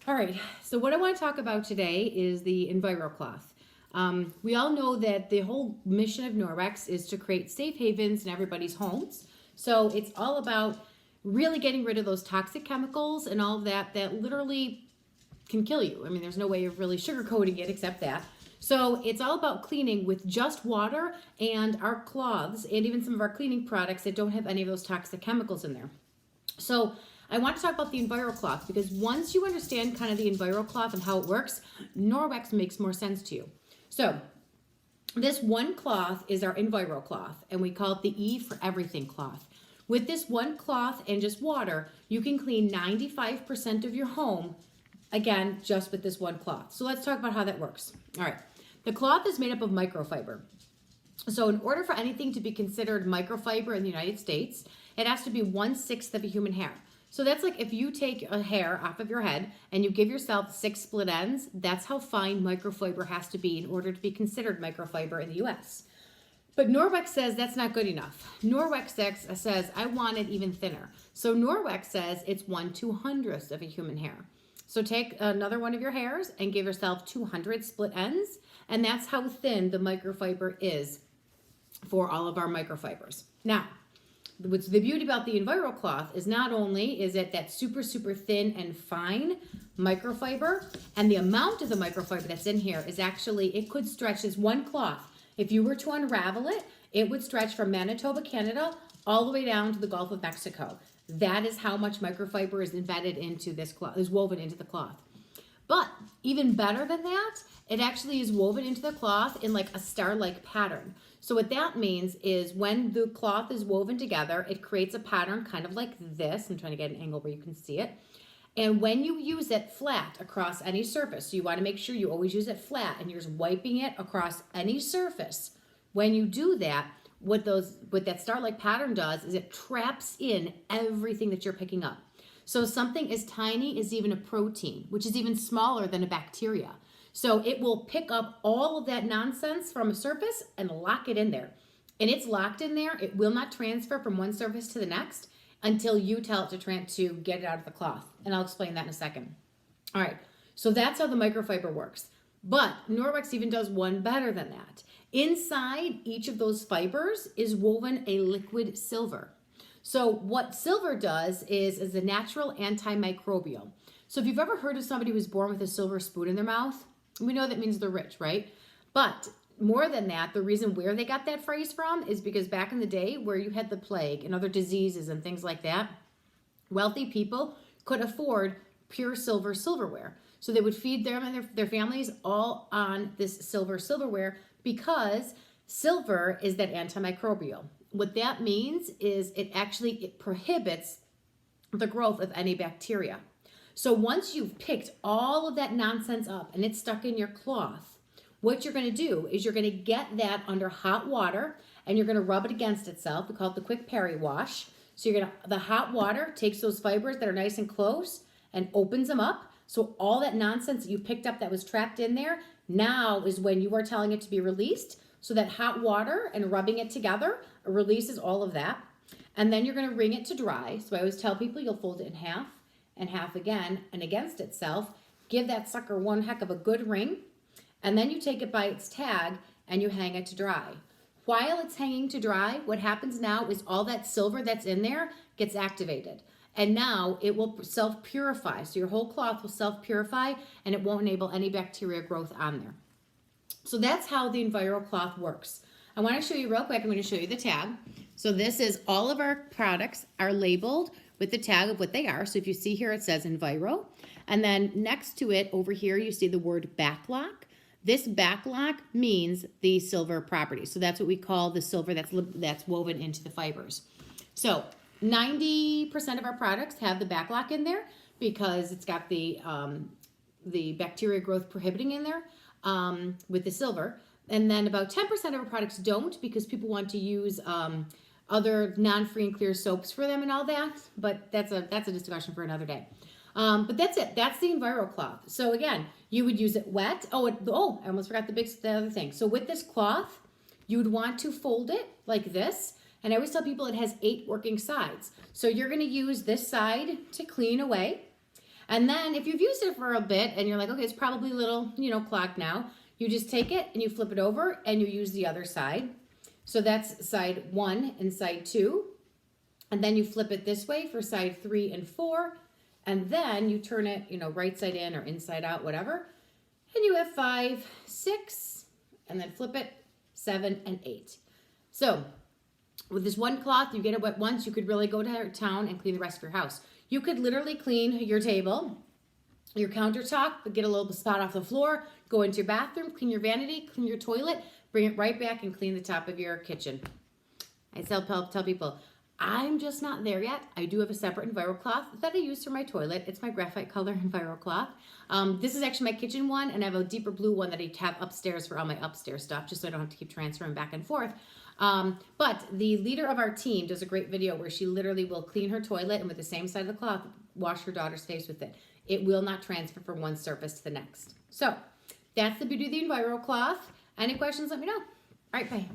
All right, so what I want to talk about today is the Enviro Cloth. We all know that the whole mission of Norwex is to create safe havens in everybody's homes. So it's all about really getting rid of those toxic chemicals and all of that that literally can kill you. I mean, there's no way of really sugarcoating it except that. So it's all about cleaning with just water and our cloths and even some of our cleaning products that don't have any of those toxic chemicals in there. So I want to talk about the Enviro Cloth because once you understand kind of the Enviro Cloth and how it works, Norwex makes more sense to you. So this one cloth is our Enviro Cloth, and we call it the E for everything cloth. With this one cloth and just water, you can clean 95% of your home, again, just with this one cloth. So let's talk about how that works. All right, the cloth is made up of microfiber. So in order for anything to be considered microfiber in the United States, it has to be 1/6 of a human hair. So that's like if you take a hair off of your head and you give yourself 6 split ends, that's how fine microfiber has to be in order to be considered microfiber in the US. But Norwex says that's not good enough. Norwex says, I want it even thinner. So Norwex says it's 1/200th of a human hair. So take another one of your hairs and give yourself 200 split ends, and that's how thin the microfiber is for all of our microfibers. Now, what's the beauty about the Enviro Cloth is not only is it that super, super thin and fine microfiber, and the amount of the microfiber that's in here is actually, it could stretch as one cloth. If you were to unravel it, it would stretch from Manitoba, Canada, all the way down to the Gulf of Mexico. That is how much microfiber is embedded into this cloth, is woven into the cloth. But even better than that, it actually is woven into the cloth in like a star-like pattern. So what that means is when the cloth is woven together, it creates a pattern kind of like this. I'm trying to get an angle where you can see it. And when you use it flat across any surface, so you want to make sure you always use it flat and you're just wiping it across any surface. When you do that, what that star-like pattern does is it traps in everything that you're picking up. So something as tiny as even a protein, which is even smaller than a bacteria. So it will pick up all of that nonsense from a surface and lock it in there. And it's locked in there. It will not transfer from one surface to the next until you tell it to get it out of the cloth. And I'll explain that in a second. All right, so that's how the microfiber works. But Norwex even does one better than that. Inside each of those fibers is woven a liquid silver. So what silver does is a natural antimicrobial. So if you've ever heard of somebody who's born with a silver spoon in their mouth, we know that means they're rich, right? But more than that, the reason where they got that phrase from is because back in the day where you had the plague and other diseases and things like that, wealthy people could afford pure silverware. So they would feed them and their families all on this silverware because silver is that antimicrobial. What that means is it prohibits the growth of any bacteria. So once you've picked all of that nonsense up and it's stuck in your cloth, what you're going to do is you're going to get that under hot water and you're going to rub it against itself. We call it the quick peri wash. So the hot water takes those fibers that are nice and close and opens them up. So all that nonsense that you picked up that was trapped in there, now is when you are telling it to be released. So that hot water and rubbing it together releases all of that. And then you're going to wring it to dry. So I always tell people you'll fold it in half and half again and against itself. Give that sucker one heck of a good wring. And then you take it by its tag and you hang it to dry. While it's hanging to dry, what happens now is all that silver that's in there gets activated. And now it will self-purify. So your whole cloth will self-purify and it won't enable any bacteria growth on there. So that's how the Enviro Cloth works. I want to show you real quick. I'm going to show you the tag. So this is all of our products are labeled with the tag of what they are. So if you see here, it says Enviro. And then next to it over here, you see the word backlock. This backlock means the silver property. So that's what we call the silver that's woven into the fibers. So 90% of our products have the backlock in there because it's got the bacteria growth prohibiting in there with the silver. And then about 10% of our products don't because people want to use other non-free and clear soaps for them and all that. But that's a discussion for another day. But that's it. That's the Enviro Cloth. So again, you would use it wet. I almost forgot the other thing. So with this cloth, you would want to fold it like this. And I always tell people it has 8 working sides. So you're going to use this side to clean away. And then if you've used it for a bit and you're like, okay, it's probably a little, clogged now, you just take it and you flip it over and you use the other side. So that's side 1 and side 2. And then you flip it this way for side 3 and 4. And then you turn it, right side in or inside out, whatever. And you have 5, 6, and then flip it, 7 and 8. So with this one cloth, you get it wet once, you could really go to town and clean the rest of your house. You could literally clean your table, your countertop, get a little spot off the floor, go into your bathroom, clean your vanity, clean your toilet, bring it right back and clean the top of your kitchen. I tell people, I'm just not there yet. I do have a separate Enivro cloth that I use for my toilet. It's my graphite color Enivro cloth. This is actually my kitchen one, and I have a deeper blue one that I have upstairs for all my upstairs stuff, just so I don't have to keep transferring back and forth. But the leader of our team does a great video where she literally will clean her toilet and with the same side of the cloth, wash her daughter's face with it. It will not transfer from one surface to the next. So that's the beauty of the Enivro cloth. Any questions, let me know. All right, bye.